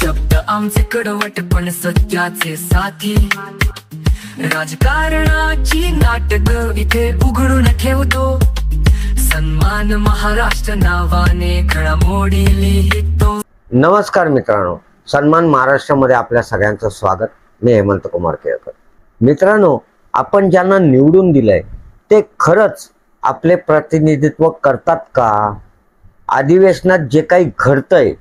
शब्द आमचे कडवट पण सत्याचे साथी। राजकारणाची नाटक इथे उघडून ठेवतो, सन्मान महाराष्ट्र नावाने घडामोडी लिहितो। नमस्कार मित्रांनो, सन्मान महाराष्ट्रामध्ये आपल्या सगळ्यांचं स्वागत। मी हेमंत कुमार केळकर। मित्रांनो, आपण ज्यांना निवडून दिलंय ते खरंच आपले प्रतिनिधित्व करतात का? अधिवेशनात जे काही घडतंय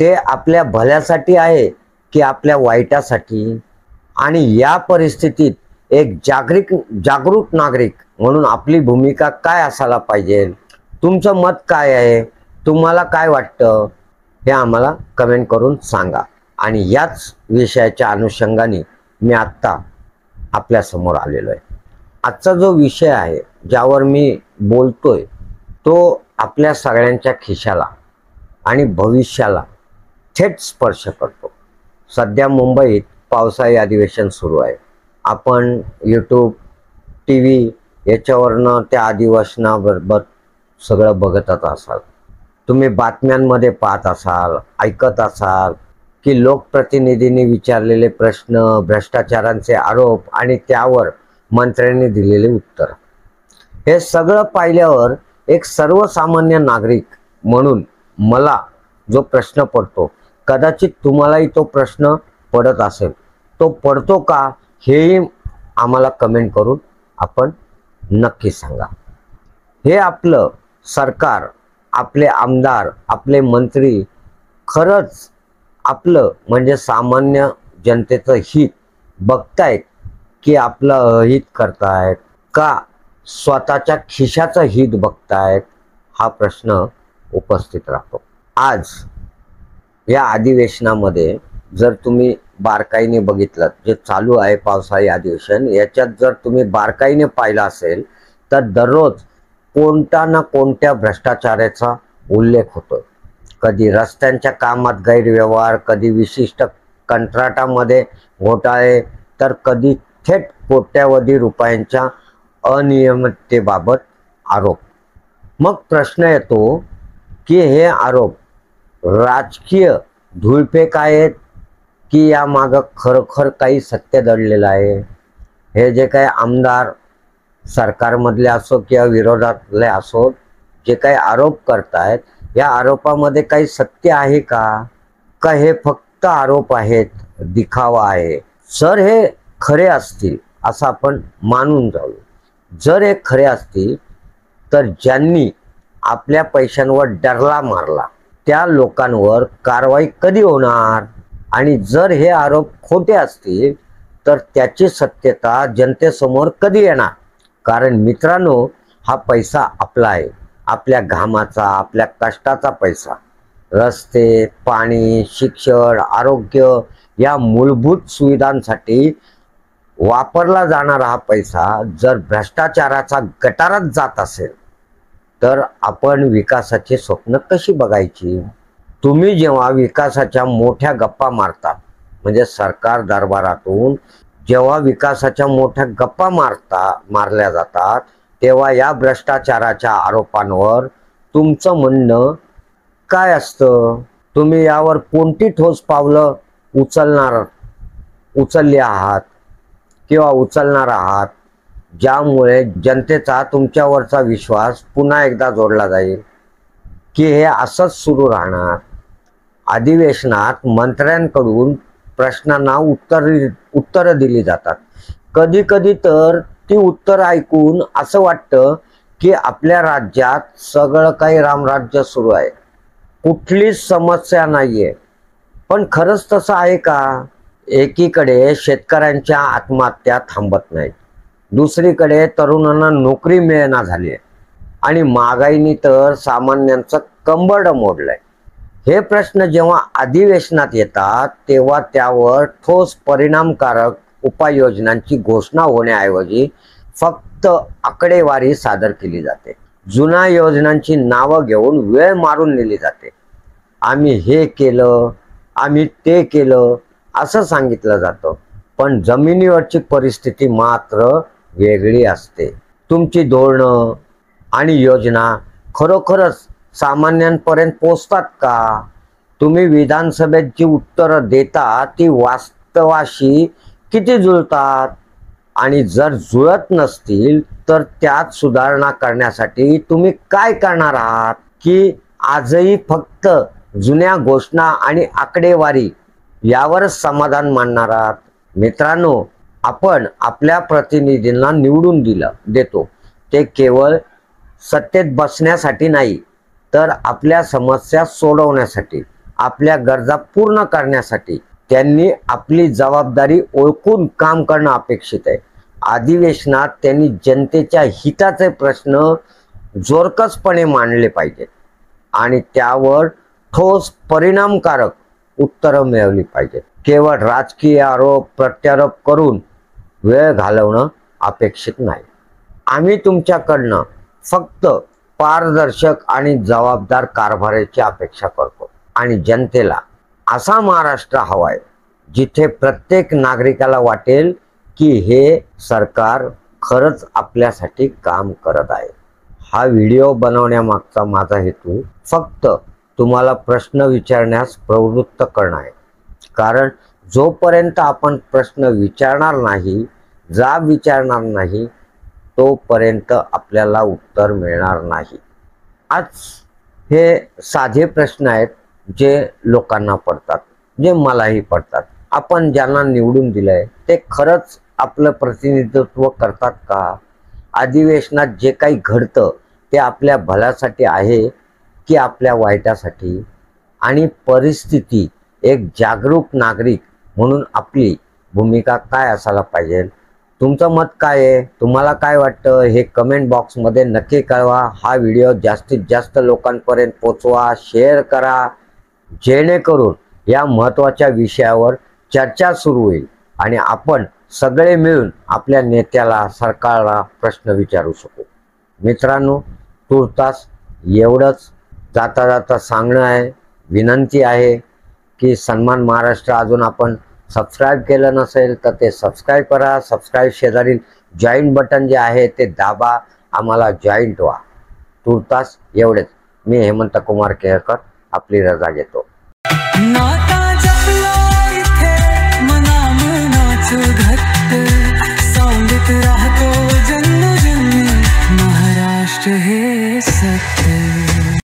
ते आपल्या भल्यासाठी आहे की आपल्या वाईटासाठी? आणि या परिस्थितीत एक जागरूक नागरिक म्हणून आपली भूमिका काय असायला पाहिजे? तुमचं मत काय आहे? तुम्हाला काय वाटतं हे आम्हाला कमेंट करून सांगा। आणि याच विषयाच्या अनुषंगाने मी आत्ता आपल्या समोर आलेलो आहे। आजचा जो विषय आहे ज्यावर मी बोलतोय तो आपल्या सगळ्यांच्या खिशाला आणि भविष्याला थेट स्पर्श करतो। सध्या मुंबईत पावसाळी अधिवेशन सुरू आहे। आपण यूट्यूब, TV याच्यावरनं त्या अधिवेशनाबरोबर सगळं बघतच असाल। तुम्ही बातम्यांमध्ये पाहत असाल, ऐकत असाल की लोकप्रतिनिधींनी विचारलेले प्रश्न, भ्रष्टाचारांचे आरोप आणि त्यावर मंत्र्यांनी दिलेले उत्तर, हे सगळं पाहिल्यावर एक सर्वसामान्य नागरिक म्हणून मला जो प्रश्न पडतो, कदाचित तुम्हालाही तो प्रश्न पडत असेल, तो पडतो का हेही आम्हाला कमेंट करून आपण नक्की सांगा। हे आपलं सरकार, आपले आमदार, आपले मंत्री खरंच आपलं म्हणजे सामान्य जनतेचं हित बघतायत की आपलं अहित करतायत का स्वतःच्या खिशाचं हित बघतायत? हा प्रश्न उपस्थित राहतो। आज या अधिवेशनामध्ये जर तुम्ही बारकाईने बघितलं, जे चालू आहे पावसाळी अधिवेशन, याच्यात जर तुम्ही बारकाईने पाहिलं असेल तर दररोज कोणत्या ना कोणत्या भ्रष्टाचाराचा उल्लेख होतो। कधी रस्त्यांच्या कामात गैरव्यवहार, कधी विशिष्ट कंत्राटामध्ये घोटाळे, तर कधी थेट कोट्यावधी रुपयांच्या अनियमिततेबाबत आरोप। मग प्रश्न येतो की हे आरोप राजकीय धूळफेक आहेत की या मागं खरोखर काही सत्य दडलेलं आहे? हे जे काही आमदार सरकारमधले असो किंवा विरोधातले असो जे काही आरोप करतायत, या आरोपामध्ये काही सत्य आहे का? का हे फक्त आरोप आहेत, दिखावा आहे? जर हे खरे असतील असं आपण मानून जाऊ, जर हे खरे असतील तर ज्यांनी आपल्या पैशांवर डरला मारला त्या लोकांवर कारवाई कधी होणार? आणि जर हे आरोप खोटे असतील तर त्याची सत्यता जनतेसमोर कधी येणार? कारण मित्रांनो, हा पैसा आपला आहे, आपल्या घामाचा, आपल्या कष्टाचा पैसा। रस्ते, पाणी, शिक्षण, आरोग्य या मूलभूत सुविधांसाठी वापरला जाणारा हा पैसा जर भ्रष्टाचाराचा गटारात जात असेल तर आपण विकासाची स्वप्न कशी बघायची? तुम्ही जेव्हा विकासाच्या मोठ्या गप्पा मारतात, म्हणजे सरकार दरबारातून जेव्हा विकासाच्या मोठ्या गप्पा मारल्या जातात, तेव्हा या भ्रष्टाचाराच्या आरोपांवर तुमचं म्हणणं काय असतं? तुम्ही यावर कोणती ठोस पावलं उचलली आहात किंवा उचलणार आहात ज्यामुळे जनतेचा तुमच्यावरचा विश्वास पुन्हा एकदा जोडला जाईल? की हे असंच सुरू राहणार? अधिवेशनात मंत्र्यांकडून प्रश्नांना उत्तर दिली जातात। कधी कधी तर ती उत्तर ऐकून असं वाटतं की आपल्या राज्यात सगळं काही रामराज्य सुरू आहे, कुठलीच समस्या नाहीये। पण खरंच तसं आहे का? एकीकडे शेतकऱ्यांच्या आत्महत्या थांबत नाहीत, दुसरीकडे तरुणांना नोकरी मिळेना झाली आणि महागाईने तर सामान्यांचं कंबरड मोडलंय। हे प्रश्न जेव्हा अधिवेशनात येतात तेव्हा त्यावर ठोस परिणामकारक उपाययोजनांची घोषणा होण्याऐवजी फक्त आकडेवारी सादर केली जाते। जुन्या योजनांची नावं घेऊन वेळ मारून नेली जाते। आम्ही हे केलं, आम्ही ते केलं असं सांगितलं जातं, पण जमिनीवरची परिस्थिती मात्र वेगळी असते। तुमची धोरणं आणि योजना खरोखरच सामान्यांपर्यंत पोहोचतात का? तुम्ही विधानसभेत जी उत्तरं देता ती वास्तवाशी किती जुळतात, आणि जर जुळत नसतील तर त्यात सुधारणा करण्यासाठी तुम्ही काय करणार आहात, की आजही फक्त जुन्या घोषणा आणि आकडेवारी यावरच समाधान मानणार आहात? मित्रांनो, आपण आपल्या प्रतिनिधींना निवडून देतो ते केवळ सत्तेत बसण्यासाठी नाही, तर आपल्या समस्या सोडवण्यासाठी, आपल्या गरजा पूर्ण करण्यासाठी. त्यांनी आपली जबाबदारी ओळखून काम करणं अपेक्षित आहे. अधिवेशनात त्यांनी जनतेच्या हिताचे प्रश्न जोरकसपणे मांडले पाहिजेत आणि त्यावर ठोस परिणामकारक उत्तरं मिळवली पाहिजेत. केवळ राजकीय आरोप प्रत्यारोप करून वेळ घालवणं अपेक्षित नाही. आम्ही तुमच्याकडनं फक्त पारदर्शक आणि जबाबदार कारभाराची अपेक्षा करतो आणि जनतेला असा महाराष्ट्र हवाय जिथे प्रत्येक नागरिकाला वाटेल की हे सरकार खरंच आपल्यासाठी काम करत आहे. हा व्हिडिओ बनवण्यामागचा माझा हेतू फक्त तुम्हाला प्रश्न विचारण्यास प्रवृत्त करणं आहे. कारण जोपर्यंत आपण प्रश्न विचारणार नाही, जाब विचारणार नाही, तोपर्यंत आपल्याला उत्तर मिळणार नाही. आज हे साधे प्रश्न आहेत जे लोकांना पडतात, जे मलाही पडतात. आपण ज्यांना निवडून दिलंय ते खरंच आपलं प्रतिनिधित्व करतात का? अधिवेशनात जे काही घडतं ते आपल्या भल्यासाठी आहे की आपल्या वाईटासाठी? आणि परिस्थिती एक जागरूक नागरिक म्हणून आपली भूमिका काय असायला पाहिजे? तुमचं मत काय आहे? तुम्हाला काय वाटतं हे कमेंट बॉक्समध्ये नक्की कळवा. हा व्हिडिओ जास्तीत जास्त लोकांपर्यंत पोचवा, शेअर करा, जेणेकरून या महत्त्वाच्या विषयावर चर्चा सुरू होईल आणि आपण सगळे मिळून आपल्या नेत्याला, सरकारला प्रश्न विचारू शकू. मित्रांनो, तुर्तास एवढंच जाता जाता सांगणं आहे, विनंती आहे की सन्मान महाराष्ट्र अजून आपण सबस्क्राईब केलं नसेल तर ते सबस्क्राईब करा. सबस्क्राईब शेजारील जॉईन बटन जे आहे ते दाबा, आम्हाला जॉईंट व्हा. तुर्तास एवढेच. मी हेमंत कुमार केळकर आपली रजा घेतो.